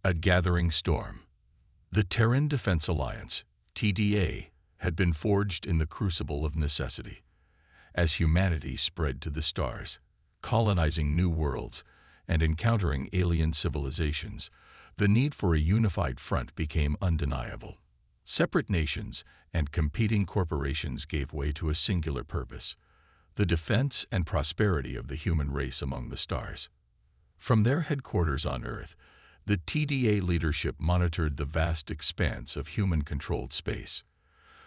A gathering storm. The Terran Defense Alliance, TDA, had been forged in the crucible of necessity. As humanity spread to the stars, colonizing new worlds and encountering alien civilizations, the need for a unified front became undeniable. Separate nations and competing corporations gave way to a singular purpose: the defense and prosperity of the human race among the stars. From their headquarters on Earth, the TDA leadership monitored the vast expanse of human-controlled space.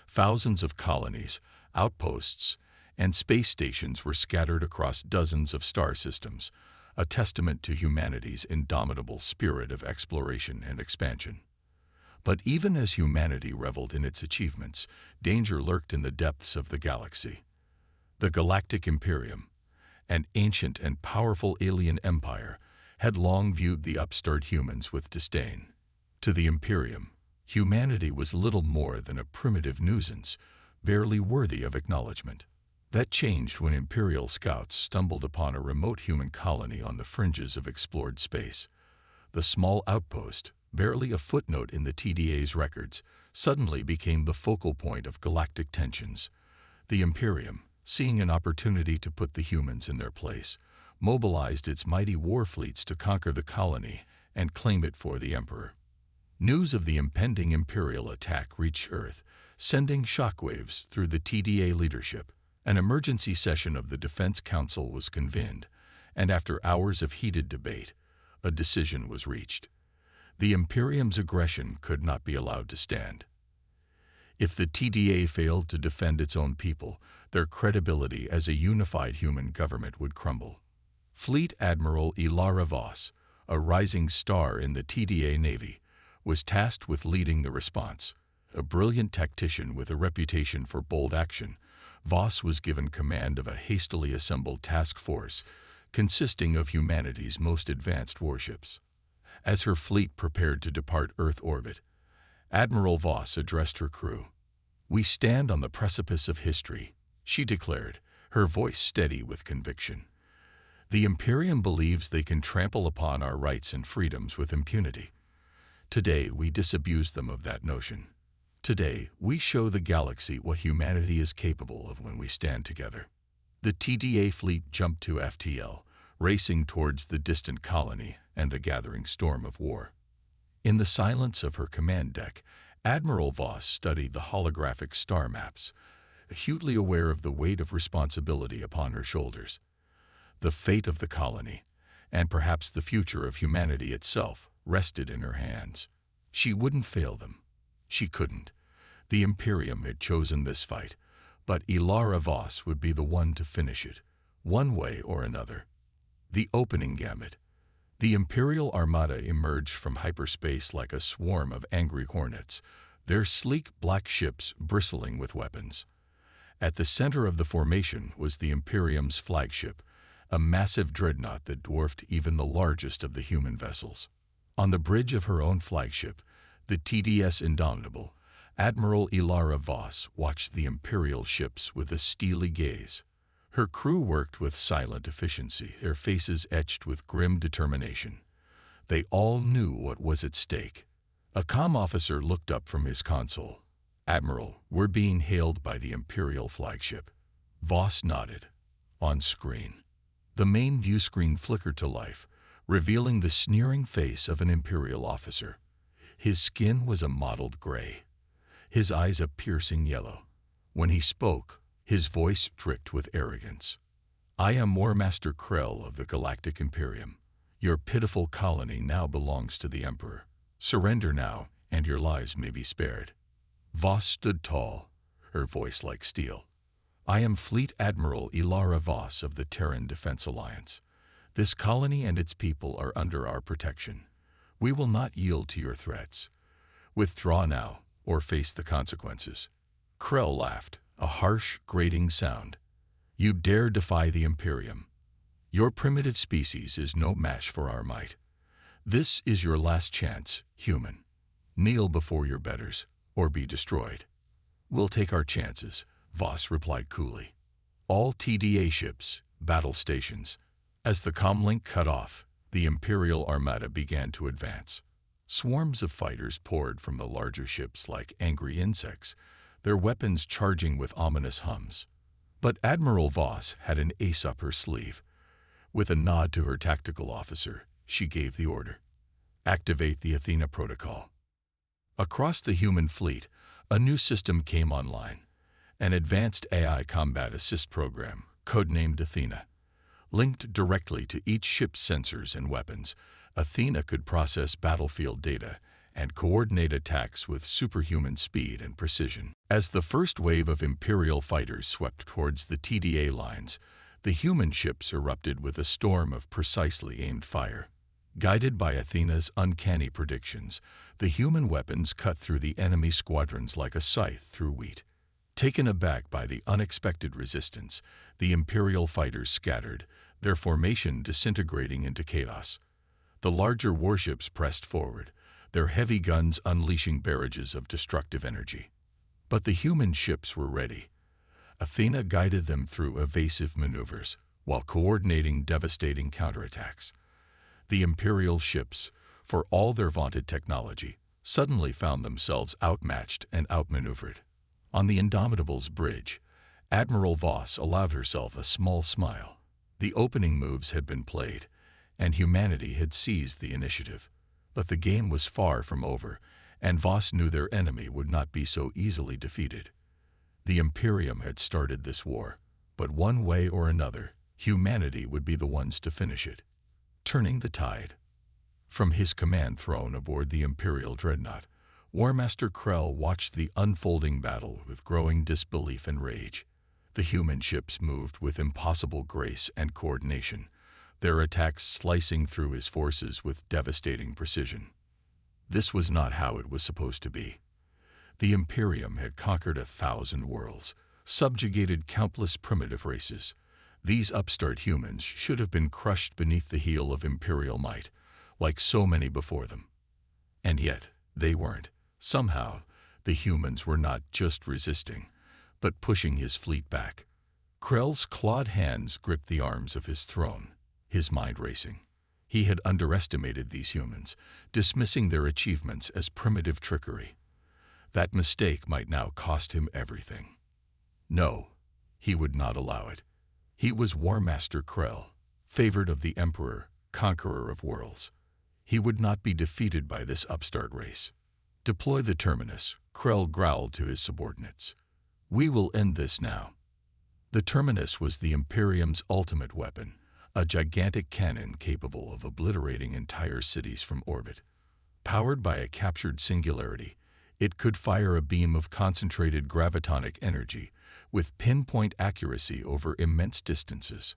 Thousands of colonies, outposts, and space stations were scattered across dozens of star systems, a testament to humanity's indomitable spirit of exploration and expansion. But even as humanity reveled in its achievements, danger lurked in the depths of the galaxy. The Galactic Imperium, an ancient and powerful alien empire, had long viewed the upstart humans with disdain. To the Imperium, humanity was little more than a primitive nuisance, barely worthy of acknowledgement. That changed when Imperial scouts stumbled upon a remote human colony on the fringes of explored space. The small outpost, barely a footnote in the TDA's records, suddenly became the focal point of galactic tensions. The Imperium, seeing an opportunity to put the humans in their place, mobilized its mighty war fleets to conquer the colony and claim it for the Emperor. News of the impending Imperial attack reached Earth, sending shockwaves through the TDA leadership. An emergency session of the Defense Council was convened, and after hours of heated debate, a decision was reached. The Imperium's aggression could not be allowed to stand. If the TDA failed to defend its own people, their credibility as a unified human government would crumble. Fleet Admiral Ilara Voss, a rising star in the TDA Navy, was tasked with leading the response. A brilliant tactician with a reputation for bold action, Voss was given command of a hastily assembled task force consisting of humanity's most advanced warships. As her fleet prepared to depart Earth orbit, Admiral Voss addressed her crew. "We stand on the precipice of history," she declared, her voice steady with conviction. "The Imperium believes they can trample upon our rights and freedoms with impunity. Today, we disabuse them of that notion. Today, we show the galaxy what humanity is capable of when we stand together." The TDA fleet jumped to FTL, racing towards the distant colony and the gathering storm of war. In the silence of her command deck, Admiral Voss studied the holographic star maps, acutely aware of the weight of responsibility upon her shoulders. The fate of the colony, and perhaps the future of humanity itself, rested in her hands. She wouldn't fail them. She couldn't. The Imperium had chosen this fight, but Ilara Voss would be the one to finish it, one way or another. The opening gambit. The Imperial Armada emerged from hyperspace like a swarm of angry hornets, their sleek black ships bristling with weapons. At the center of the formation was the Imperium's flagship, a massive dreadnought that dwarfed even the largest of the human vessels. On the bridge of her own flagship, the TDS Indomitable, Admiral Ilara Voss watched the Imperial ships with a steely gaze. Her crew worked with silent efficiency, their faces etched with grim determination. They all knew what was at stake. A comm officer looked up from his console. "Admiral, we're being hailed by the Imperial flagship." Voss nodded. On screen, the main view screen flickered to life, revealing the sneering face of an Imperial officer. His skin was a mottled gray, his eyes a piercing yellow. When he spoke, his voice dripped with arrogance. "I am War Master Krell of the Galactic Imperium. Your pitiful colony now belongs to the Emperor. Surrender now, and your lives may be spared." Voss stood tall, her voice like steel. "I am Fleet Admiral Ilara Voss of the Terran Defense Alliance. This colony and its people are under our protection. We will not yield to your threats. Withdraw now, or face the consequences." Krell laughed, a harsh, grating sound. "You dare defy the Imperium? Your primitive species is no match for our might. This is your last chance, human. Kneel before your betters, or be destroyed." "We'll take our chances," Voss replied coolly. "All TDA ships, battle stations." As the comlink cut off, the Imperial Armada began to advance. Swarms of fighters poured from the larger ships like angry insects, their weapons charging with ominous hums. But Admiral Voss had an ace up her sleeve. With a nod to her tactical officer, she gave the order. Activate the Athena protocol. Across the human fleet, a new system came online, an advanced AI combat assist program, codenamed Athena. Linked directly to each ship's sensors and weapons, Athena could process battlefield data and coordinate attacks with superhuman speed and precision. As the first wave of Imperial fighters swept towards the TDA lines, the human ships erupted with a storm of precisely aimed fire. Guided by Athena's uncanny predictions, the human weapons cut through the enemy squadrons like a scythe through wheat. Taken aback by the unexpected resistance, the Imperial fighters scattered, their formation disintegrating into chaos. The larger warships pressed forward, their heavy guns unleashing barrages of destructive energy. But the human ships were ready. Athena guided them through evasive maneuvers, while coordinating devastating counterattacks. The Imperial ships, for all their vaunted technology, suddenly found themselves outmatched and outmaneuvered. On the Indomitable's bridge, Admiral Voss allowed herself a small smile. The opening moves had been played, and humanity had seized the initiative. But the game was far from over, and Voss knew their enemy would not be so easily defeated. The Imperium had started this war, but one way or another, humanity would be the ones to finish it. Turning the tide. From his command throne aboard the Imperial dreadnought, War Master Krell watched the unfolding battle with growing disbelief and rage. The human ships moved with impossible grace and coordination, their attacks slicing through his forces with devastating precision. This was not how it was supposed to be. The Imperium had conquered 1,000 worlds, subjugated countless primitive races. These upstart humans should have been crushed beneath the heel of Imperial might, like so many before them. And yet, they weren't. Somehow, the humans were not just resisting, but pushing his fleet back. Krell's clawed hands gripped the arms of his throne, his mind racing. He had underestimated these humans, dismissing their achievements as primitive trickery. That mistake might now cost him everything. No, he would not allow it. He was War Master Krell, favored of the Emperor, conqueror of worlds. He would not be defeated by this upstart race. Deploy the Terminus, Krell growled to his subordinates. We will end this now. The Terminus was the Imperium's ultimate weapon, a gigantic cannon capable of obliterating entire cities from orbit. Powered by a captured singularity, it could fire a beam of concentrated gravitonic energy with pinpoint accuracy over immense distances.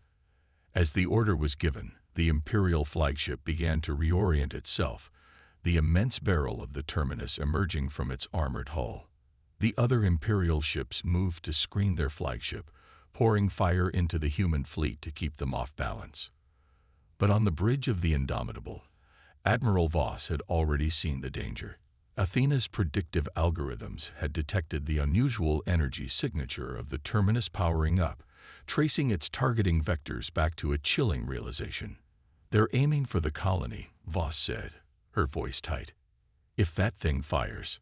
As the order was given, the Imperial flagship began to reorient itself, the immense barrel of the Terminus emerging from its armored hull. The other Imperial ships moved to screen their flagship, pouring fire into the human fleet to keep them off balance. But on the bridge of the Indomitable, Admiral Voss had already seen the danger. Athena's predictive algorithms had detected the unusual energy signature of the Terminus powering up, tracing its targeting vectors back to a chilling realization. They're aiming for the colony, Voss said, her voice tight. If that thing fires.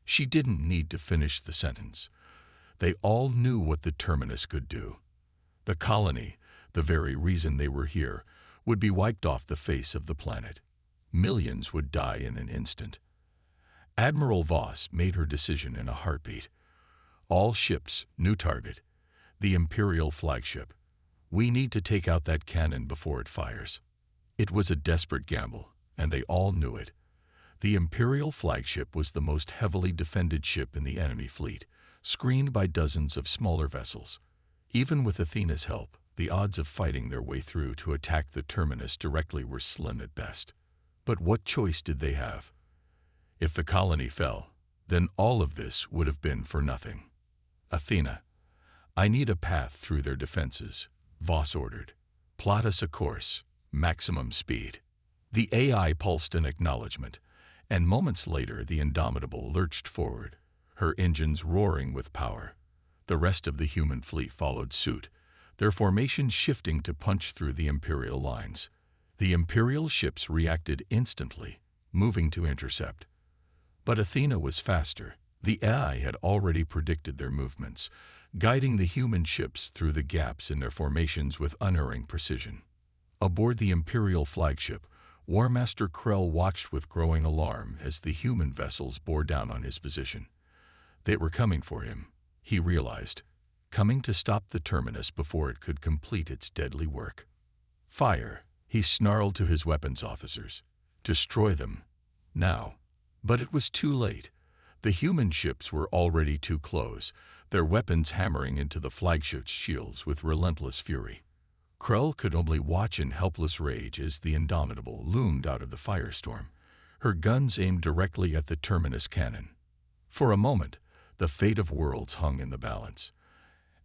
She didn't need to finish the sentence. They all knew what the Terminus could do. The colony, the very reason they were here, would be wiped off the face of the planet. Millions would die in an instant. Admiral Voss made her decision in a heartbeat. All ships, new target. The Imperial flagship. We need to take out that cannon before it fires. It was a desperate gamble, and they all knew it. The Imperial flagship was the most heavily defended ship in the enemy fleet, screened by dozens of smaller vessels. Even with Athena's help, the odds of fighting their way through to attack the Terminus directly were slim at best. But what choice did they have? If the colony fell, then all of this would have been for nothing. Athena, I need a path through their defenses, Voss ordered. Plot us a course, maximum speed. The AI pulsed an acknowledgement, and moments later the Indomitable lurched forward, her engines roaring with power. The rest of the human fleet followed suit, their formation shifting to punch through the Imperial lines. The Imperial ships reacted instantly, moving to intercept. But Athena was faster. The AI had already predicted their movements, guiding the human ships through the gaps in their formations with unerring precision. Aboard the Imperial flagship, War Master Krell watched with growing alarm as the human vessels bore down on his position. They were coming for him, he realized, coming to stop the terminus before it could complete its deadly work. Fire, he snarled to his weapons officers. Destroy them. Now. But it was too late. The human ships were already too close, their weapons hammering into the flagship's shields with relentless fury. Krell could only watch in helpless rage as the Indomitable loomed out of the firestorm, her guns aimed directly at the terminus cannon. For a moment, the fate of worlds hung in the balance.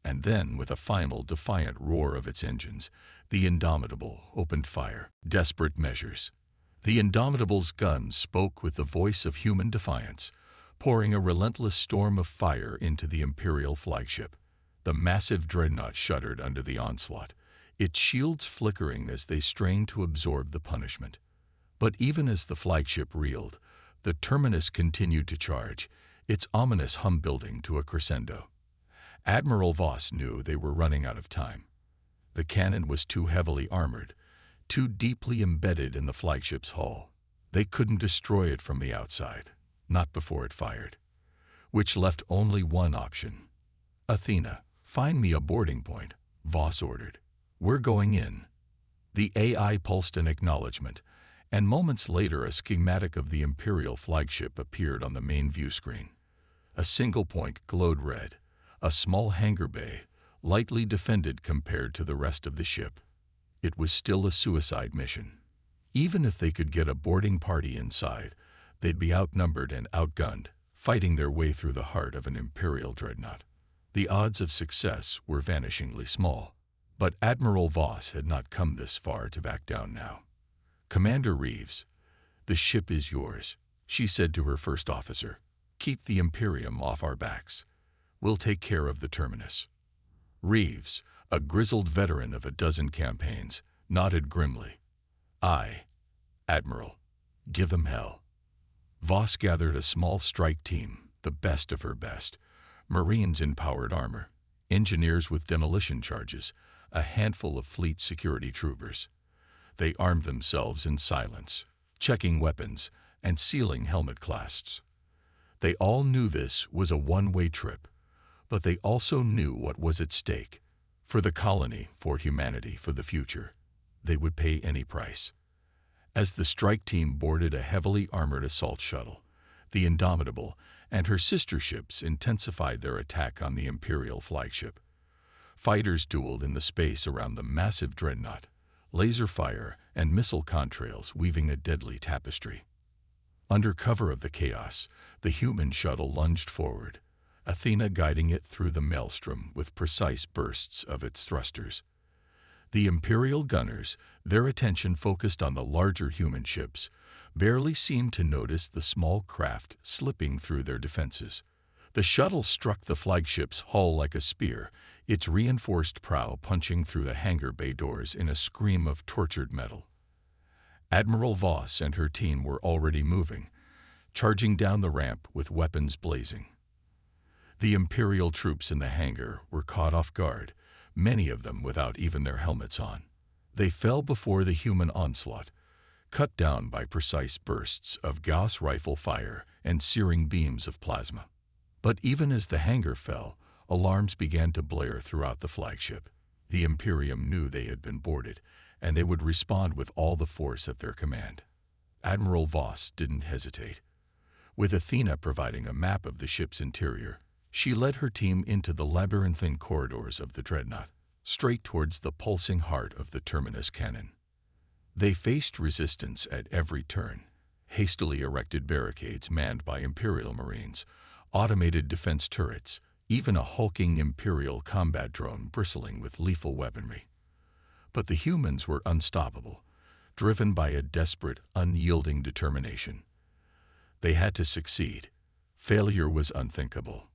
And then, with a final defiant roar of its engines, the Indomitable opened fire. Desperate measures. The Indomitable's guns spoke with the voice of human defiance, pouring a relentless storm of fire into the Imperial flagship. The massive dreadnought shuddered under the onslaught, its shields flickering as they strained to absorb the punishment. But even as the flagship reeled, the terminus continued to charge, its ominous hum building to a crescendo. Admiral Voss knew they were running out of time. The cannon was too heavily armored, too deeply embedded in the flagship's hull. They couldn't destroy it from the outside, not before it fired. Which left only one option. Athena, find me a boarding point, Voss ordered. We're going in. The AI pulsed an acknowledgement, and moments later a schematic of the Imperial flagship appeared on the main view screen. A single point glowed red, a small hangar bay, lightly defended compared to the rest of the ship. It was still a suicide mission. Even if they could get a boarding party inside, they'd be outnumbered and outgunned, fighting their way through the heart of an Imperial dreadnought. The odds of success were vanishingly small. But Admiral Voss had not come this far to back down now. Commander Reeves, the ship is yours, she said to her first officer. Keep the Imperium off our backs. We'll take care of the terminus. Reeves, a grizzled veteran of a dozen campaigns, nodded grimly. Aye, Admiral. Give them hell. Voss gathered a small strike team, the best of her best, Marines in powered armor, engineers with demolition charges, a handful of fleet security troopers. They armed themselves in silence, checking weapons and sealing helmet clasps. They all knew this was a one-way trip, but they also knew what was at stake. For the colony, for humanity, for the future. They would pay any price. As the strike team boarded a heavily armored assault shuttle, the Indomitable and her sister ships intensified their attack on the Imperial flagship. Fighters dueled in the space around the massive dreadnought, laser fire and missile contrails weaving a deadly tapestry. Under cover of the chaos, the human shuttle lunged forward, Athena guiding it through the maelstrom with precise bursts of its thrusters. The Imperial gunners, their attention focused on the larger human ships, barely seemed to notice the small craft slipping through their defenses. The shuttle struck the flagship's hull like a spear, its reinforced prow punching through the hangar bay doors in a scream of tortured metal. Admiral Voss and her team were already moving, charging down the ramp with weapons blazing. The Imperial troops in the hangar were caught off guard, many of them without even their helmets on. They fell before the human onslaught, cut down by precise bursts of Gauss rifle fire and searing beams of plasma. But even as the hangar fell, alarms began to blare throughout the flagship. The Imperium knew they had been boarded, and they would respond with all the force at their command. Admiral Voss didn't hesitate. With Athena providing a map of the ship's interior, she led her team into the labyrinthine corridors of the dreadnought, straight towards the pulsing heart of the terminus cannon. They faced resistance at every turn, hastily erected barricades manned by Imperial Marines, automated defense turrets, even a hulking Imperial combat drone bristling with lethal weaponry. But the humans were unstoppable, driven by a desperate, unyielding determination. They had to succeed. Failure was unthinkable.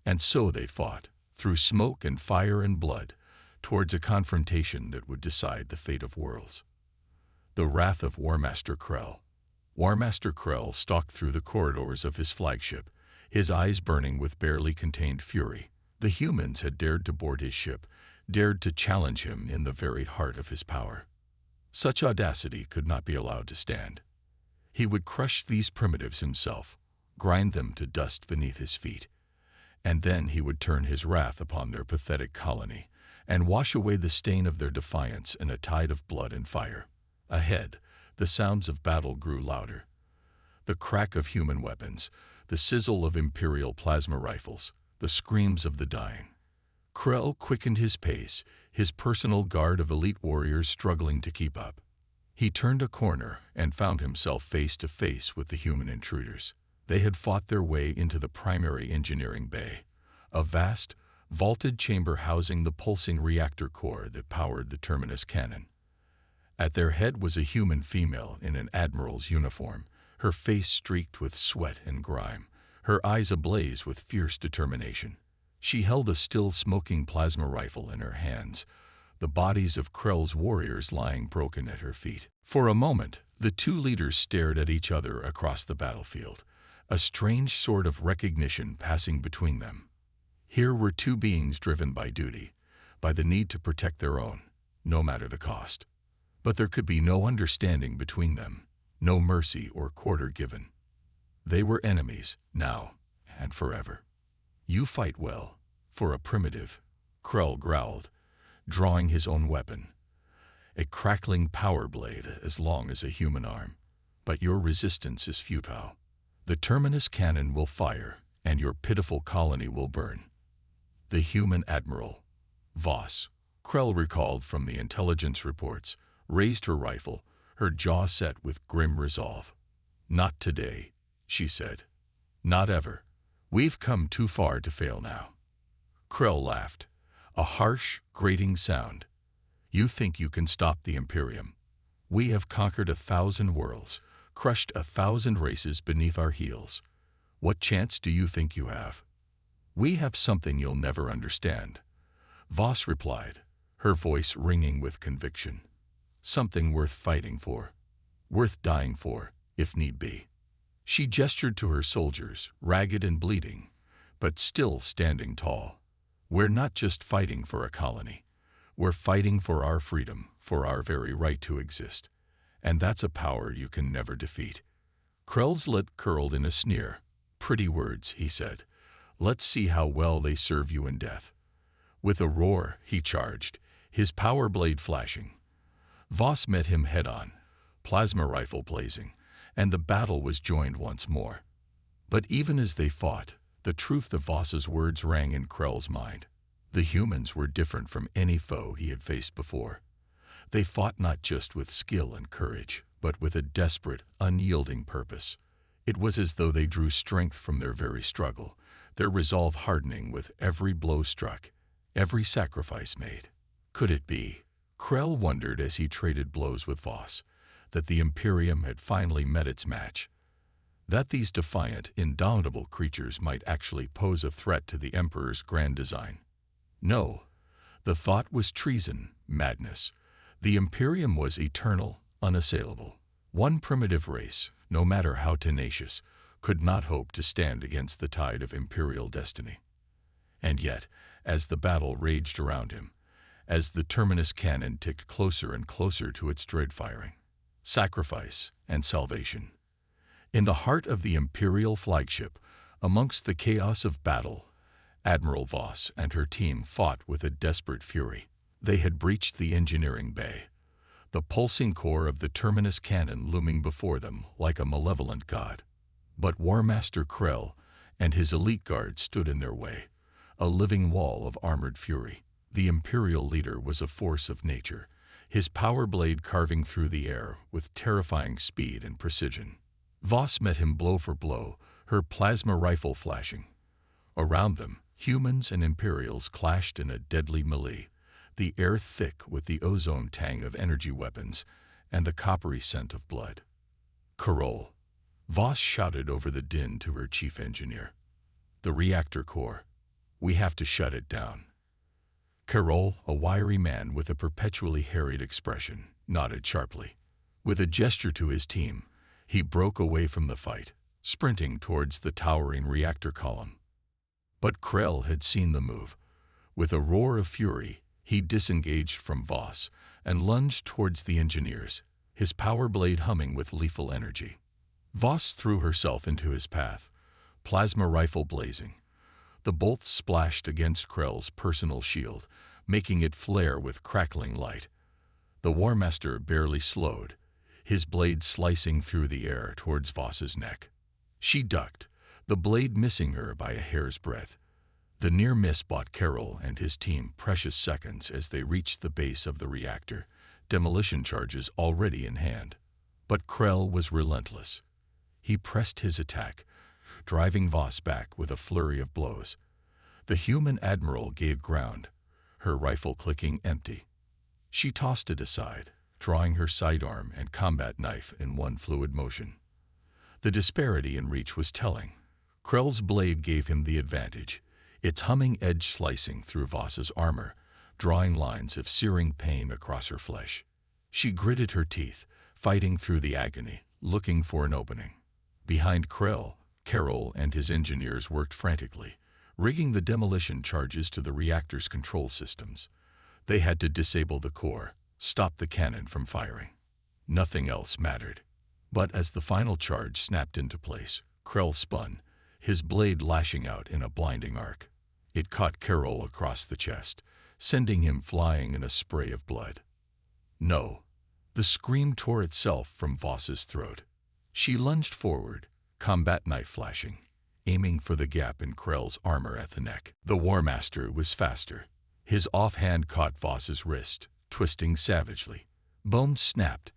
And so they fought, through smoke and fire and blood, towards a confrontation that would decide the fate of worlds. The wrath of War Master Krell. War Master Krell stalked through the corridors of his flagship, his eyes burning with barely contained fury. The humans had dared to board his ship, dared to challenge him in the very heart of his power. Such audacity could not be allowed to stand. He would crush these primitives himself, grind them to dust beneath his feet, and then he would turn his wrath upon their pathetic colony and wash away the stain of their defiance in a tide of blood and fire. Ahead, the sounds of battle grew louder. The crack of human weapons, the sizzle of Imperial plasma rifles, the screams of the dying. Krell quickened his pace, his personal guard of elite warriors struggling to keep up. He turned a corner and found himself face to face with the human intruders. They had fought their way into the primary engineering bay, a vast, vaulted chamber housing the pulsing reactor core that powered the terminus cannon. At their head was a human female in an admiral's uniform, her face streaked with sweat and grime, her eyes ablaze with fierce determination. She held a still smoking plasma rifle in her hands, the bodies of Krell's warriors lying broken at her feet. For a moment, the two leaders stared at each other across the battlefield, a strange sort of recognition passing between them. Here were two beings driven by duty, by the need to protect their own, no matter the cost. But there could be no understanding between them, no mercy or quarter given. They were enemies, now and forever. "You fight well, for a primitive," Krell growled, drawing his own weapon, a crackling power blade as long as a human arm. "But your resistance is futile. The terminus cannon will fire, and your pitiful colony will burn." The human admiral, Voss, Krell recalled from the intelligence reports, raised her rifle, her jaw set with grim resolve. "Not today," she said. "Not ever. We've come too far to fail now." Krell laughed, a harsh, grating sound. "You think you can stop the Imperium? We have conquered 1,000 worlds, crushed 1,000 races beneath our heels. What chance do you think you have?" "We have something you'll never understand," Voss replied, her voice ringing with conviction. "Something worth fighting for, worth dying for, if need be." She gestured to her soldiers, ragged and bleeding, but still standing tall. "We're not just fighting for a colony. We're fighting for our freedom, for our very right to exist. And that's a power you can never defeat." Krell's lip curled in a sneer. "Pretty words," he said. "Let's see how well they serve you in death." With a roar, he charged, his power blade flashing. Voss met him head-on, plasma rifle blazing, and the battle was joined once more. But even as they fought, the truth of Voss's words rang in Krell's mind. The humans were different from any foe he had faced before. They fought not just with skill and courage, but with a desperate, unyielding purpose. It was as though they drew strength from their very struggle, their resolve hardening with every blow struck, every sacrifice made. Could it be, Krell wondered as he traded blows with Voss, that the Imperium had finally met its match? That these defiant, indomitable creatures might actually pose a threat to the Emperor's grand design? No. The thought was treason, madness. The Imperium was eternal, unassailable. One primitive race, no matter how tenacious, could not hope to stand against the tide of Imperial destiny. And yet, as the battle raged around him, as the terminus cannon ticked closer and closer to its dread firing, sacrifice and salvation. In the heart of the Imperial flagship, amongst the chaos of battle, Admiral Voss and her team fought with a desperate fury. They had breached the engineering bay, the pulsing core of the terminus cannon looming before them like a malevolent god. But War Master Krell and his elite guard stood in their way, a living wall of armored fury. The Imperial leader was a force of nature, his power blade carving through the air with terrifying speed and precision. Voss met him blow for blow, her plasma rifle flashing. Around them, humans and Imperials clashed in a deadly melee, the air thick with the ozone tang of energy weapons and the coppery scent of blood. "Carol," Voss shouted over the din to her chief engineer. "The reactor core. We have to shut it down." Carol, a wiry man with a perpetually harried expression, nodded sharply. With a gesture to his team, He broke away from the fight, sprinting towards the towering reactor column. But Krell had seen the move. With a roar of fury, he disengaged from Voss and lunged towards the engineers, his power blade humming with lethal energy. Voss threw herself into his path, plasma rifle blazing. The bolt splashed against Krell's personal shield, making it flare with crackling light. The War Master barely slowed, his blade slicing through the air towards Voss's neck. She ducked, the blade missing her by a hair's breadth. The near miss bought Carol and his team precious seconds as they reached the base of the reactor, demolition charges already in hand. But Krell was relentless. He pressed his attack, driving Voss back with a flurry of blows. The human admiral gave ground, her rifle clicking empty. She tossed it aside, drawing her sidearm and combat knife in one fluid motion. The disparity in reach was telling. Krell's blade gave him the advantage, its humming edge slicing through Voss's armor, drawing lines of searing pain across her flesh. She gritted her teeth, fighting through the agony, looking for an opening. Behind Krell, Carol and his engineers worked frantically, rigging the demolition charges to the reactor's control systems. They had to disable the core, stop the cannon from firing. Nothing else mattered. But as the final charge snapped into place, Krell spun, his blade lashing out in a blinding arc. It caught Carol across the chest, sending him flying in a spray of blood. No. The scream tore itself from Voss's throat. She lunged forward, combat knife flashing, aiming for the gap in Krell's armor at the neck. The War Master was faster. His offhand caught Voss's wrist, twisting savagely. Bones snapped,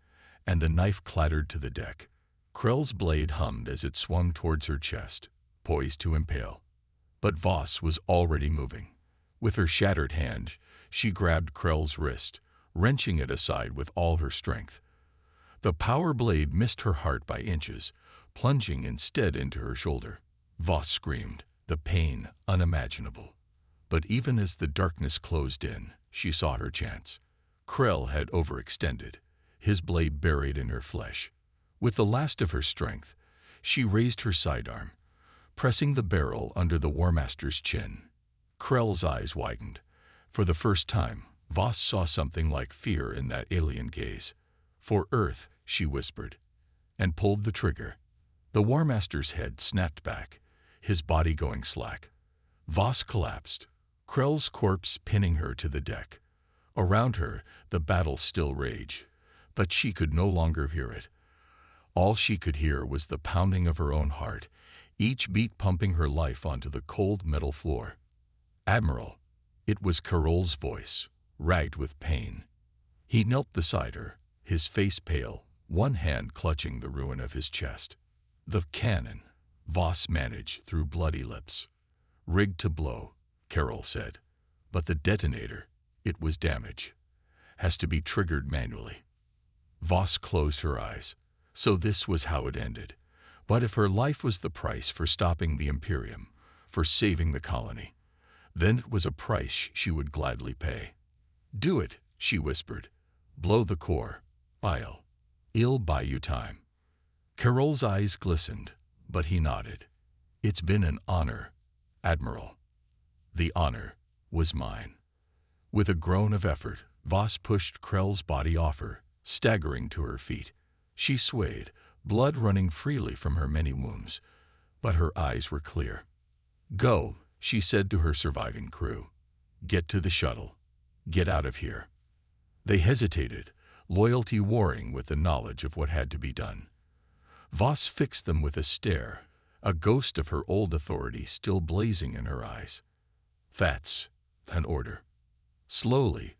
and the knife clattered to the deck. Krell's blade hummed as it swung towards her chest, poised to impale. But Voss was already moving. With her shattered hand, she grabbed Krell's wrist, wrenching it aside with all her strength. The power blade missed her heart by inches, plunging instead into her shoulder. Voss screamed, the pain unimaginable. But even as the darkness closed in, she saw her chance. Krell had overextended, his blade buried in her flesh. With the last of her strength, she raised her sidearm, pressing the barrel under the War Master's chin. Krell's eyes widened. For the first time, Voss saw something like fear in that alien gaze. "For Earth," she whispered, and pulled the trigger. The War Master's head snapped back, his body going slack. Voss collapsed, Krell's corpse pinning her to the deck. Around her, the battle still raged, but she could no longer hear it. All she could hear was the pounding of her own heart, each beat pumping her life onto the cold metal floor. "Admiral," it was Carol's voice, ragged with pain. He knelt beside her, his face pale, one hand clutching the ruin of his chest. "The cannon," Voss managed through bloody lips. "Rigged to blow," Carol said. "But the detonator, it was damaged. Has to be triggered manually." Voss closed her eyes. So this was how it ended. But if her life was the price for stopping the Imperium, for saving the colony, then it was a price she would gladly pay. "Do it," she whispered. "Blow the core. I'll buy you time." Carol's eyes glistened, but he nodded. "It's been an honor, Admiral." The honor was mine. With a groan of effort, Voss pushed Krell's body off her, staggering to her feet. She swayed, blood running freely from her many wounds, but her eyes were clear. "Go," she said to her surviving crew. "Get to the shuttle. Get out of here." They hesitated, loyalty warring with the knowledge of what had to be done. Voss fixed them with a stare, a ghost of her old authority still blazing in her eyes. "That's an order." Slowly,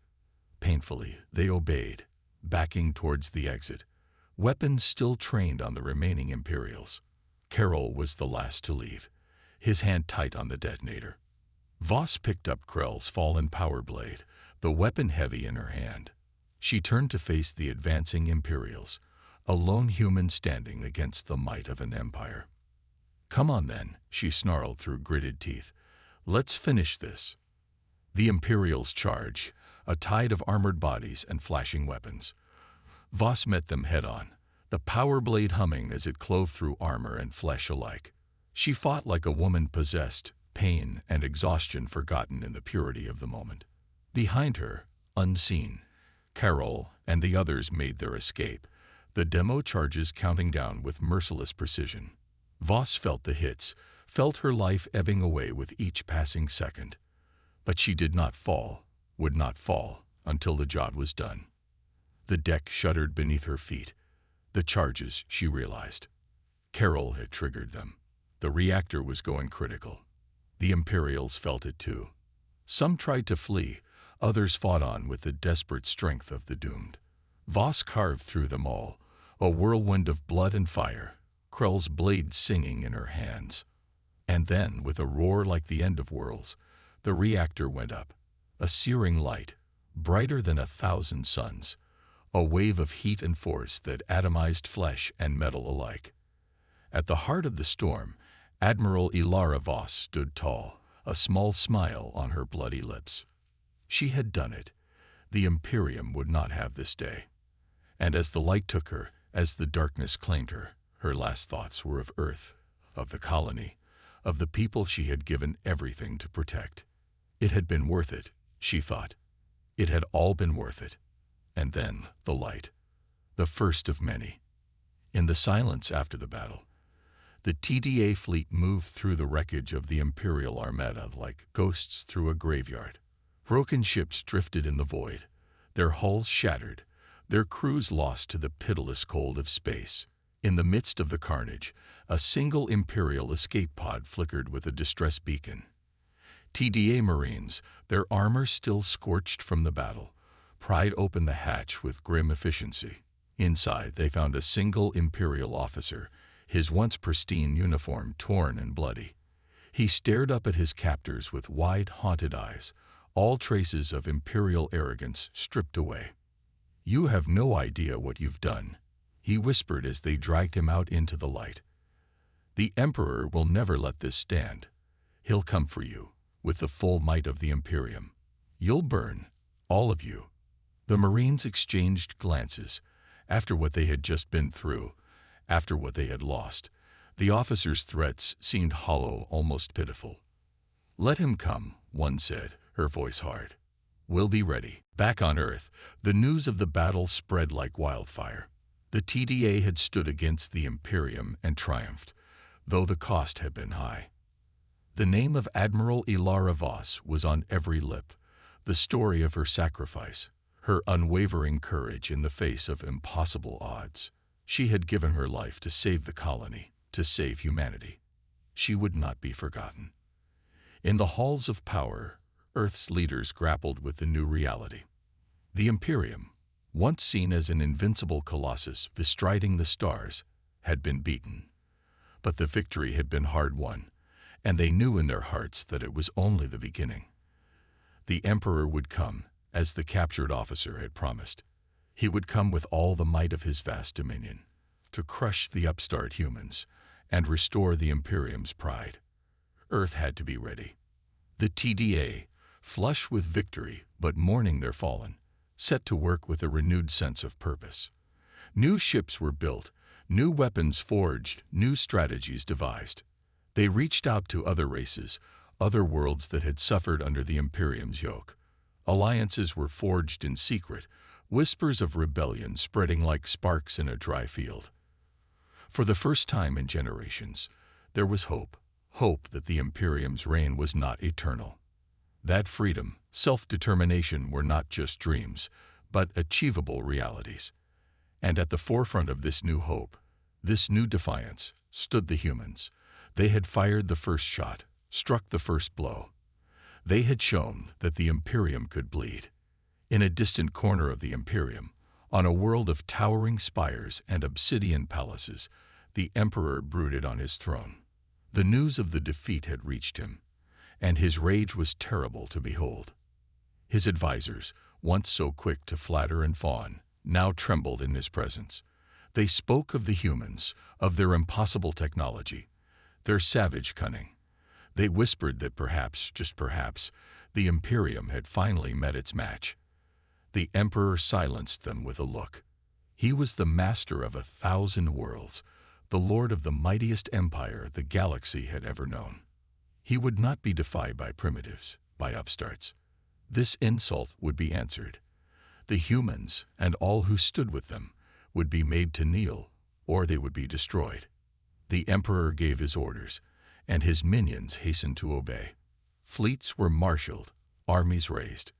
painfully, they obeyed, backing towards the exit, weapons still trained on the remaining Imperials. Carol was the last to leave, his hand tight on the detonator. Voss picked up Krell's fallen power blade, the weapon heavy in her hand. She turned to face the advancing Imperials, a lone human standing against the might of an empire. "Come on then," she snarled through gritted teeth. "Let's finish this." The Imperials charged, a tide of armored bodies and flashing weapons. Voss met them head-on, the power blade humming as it clove through armor and flesh alike. She fought like a woman possessed, pain and exhaustion forgotten in the purity of the moment. Behind her, unseen, Carol and the others made their escape, the demo charges counting down with merciless precision. Voss felt the hits, felt her life ebbing away with each passing second. But she did not fall, would not fall, until the job was done. The deck shuddered beneath her feet. The charges, she realized. Carol had triggered them. The reactor was going critical. The Imperials felt it too. Some tried to flee, others fought on with the desperate strength of the doomed. Voss carved through them all, a whirlwind of blood and fire, Krell's blade singing in her hands. And then, with a roar like the end of worlds, the reactor went up, a searing light, brighter than 1,000 suns, a wave of heat and force that atomized flesh and metal alike. At the heart of the storm, Admiral Ilara Voss stood tall, a small smile on her bloody lips. She had done it. The Imperium would not have this day. And as the light took her, as the darkness claimed her, her last thoughts were of Earth, of the colony, of the people she had given everything to protect. It had been worth it, she thought. It had all been worth it. And then the light, the first of many. In the silence after the battle, the TDA fleet moved through the wreckage of the Imperial Armada like ghosts through a graveyard. Broken ships drifted in the void, their hulls shattered, their crews lost to the pitiless cold of space. In the midst of the carnage, a single Imperial escape pod flickered with a distress beacon. TDA Marines, their armor still scorched from the battle, pried open the hatch with grim efficiency. Inside, they found a single Imperial officer, his once pristine uniform torn and bloody. He stared up at his captors with wide, haunted eyes, all traces of Imperial arrogance stripped away. "You have no idea what you've done," he whispered as they dragged him out into the light. "The Emperor will never let this stand. He'll come for you, with the full might of the Imperium. You'll burn, all of you." The Marines exchanged glances. After what they had just been through, after what they had lost, the officer's threats seemed hollow, almost pitiful. "Let him come," one said, her voice hard. "We'll be ready." Back on Earth, the news of the battle spread like wildfire. The TDA had stood against the Imperium and triumphed, though the cost had been high. The name of Admiral Ilara Voss was on every lip, the story of her sacrifice, her unwavering courage in the face of impossible odds. She had given her life to save the colony, to save humanity. She would not be forgotten. In the halls of power, Earth's leaders grappled with the new reality. The Imperium, once seen as an invincible colossus bestriding the stars, had been beaten. But the victory had been hard-won, and they knew in their hearts that it was only the beginning. The Emperor would come, as the captured officer had promised. He would come with all the might of his vast dominion, to crush the upstart humans and restore the Imperium's pride. Earth had to be ready. The TDA, flush with victory but mourning their fallen, set to work with a renewed sense of purpose. New ships were built, new weapons forged, new strategies devised. They reached out to other races, other worlds that had suffered under the Imperium's yoke. Alliances were forged in secret, whispers of rebellion spreading like sparks in a dry field. For the first time in generations, there was hope, hope that the Imperium's reign was not eternal. That freedom, self-determination were not just dreams, but achievable realities. And at the forefront of this new hope, this new defiance, stood the humans. They had fired the first shot, struck the first blow. They had shown that the Imperium could bleed. In a distant corner of the Imperium, on a world of towering spires and obsidian palaces, the Emperor brooded on his throne. The news of the defeat had reached him, and his rage was terrible to behold. His advisors, once so quick to flatter and fawn, now trembled in his presence. They spoke of the humans, of their impossible technology, their savage cunning. They whispered that perhaps, just perhaps, the Imperium had finally met its match. The Emperor silenced them with a look. He was the master of 1,000 worlds, the lord of the mightiest empire the galaxy had ever known. He would not be defied by primitives, by upstarts. This insult would be answered. The humans, and all who stood with them, would be made to kneel, or they would be destroyed. The Emperor gave his orders, and his minions hastened to obey. Fleets were marshaled, armies raised.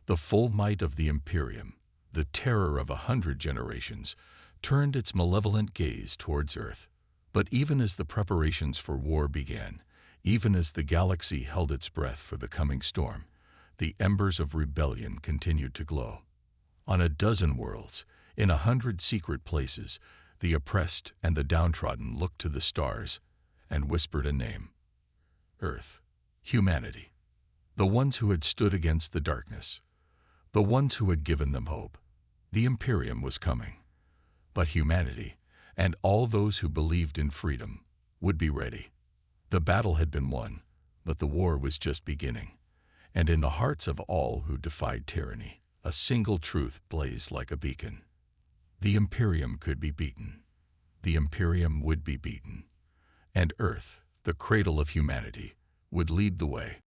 The full might of the Imperium, the terror of 100 generations, turned its malevolent gaze towards Earth. But even as the preparations for war began, even as the galaxy held its breath for the coming storm, the embers of rebellion continued to glow. On a dozen worlds, in 100 secret places, the oppressed and the downtrodden looked to the stars and whispered a name: Earth, humanity. The ones who had stood against the darkness, the ones who had given them hope. The Imperium was coming, but humanity, and all those who believed in freedom, would be ready. The battle had been won, but the war was just beginning, and in the hearts of all who defied tyranny, a single truth blazed like a beacon. The Imperium could be beaten. The Imperium would be beaten. And Earth, the cradle of humanity, would lead the way.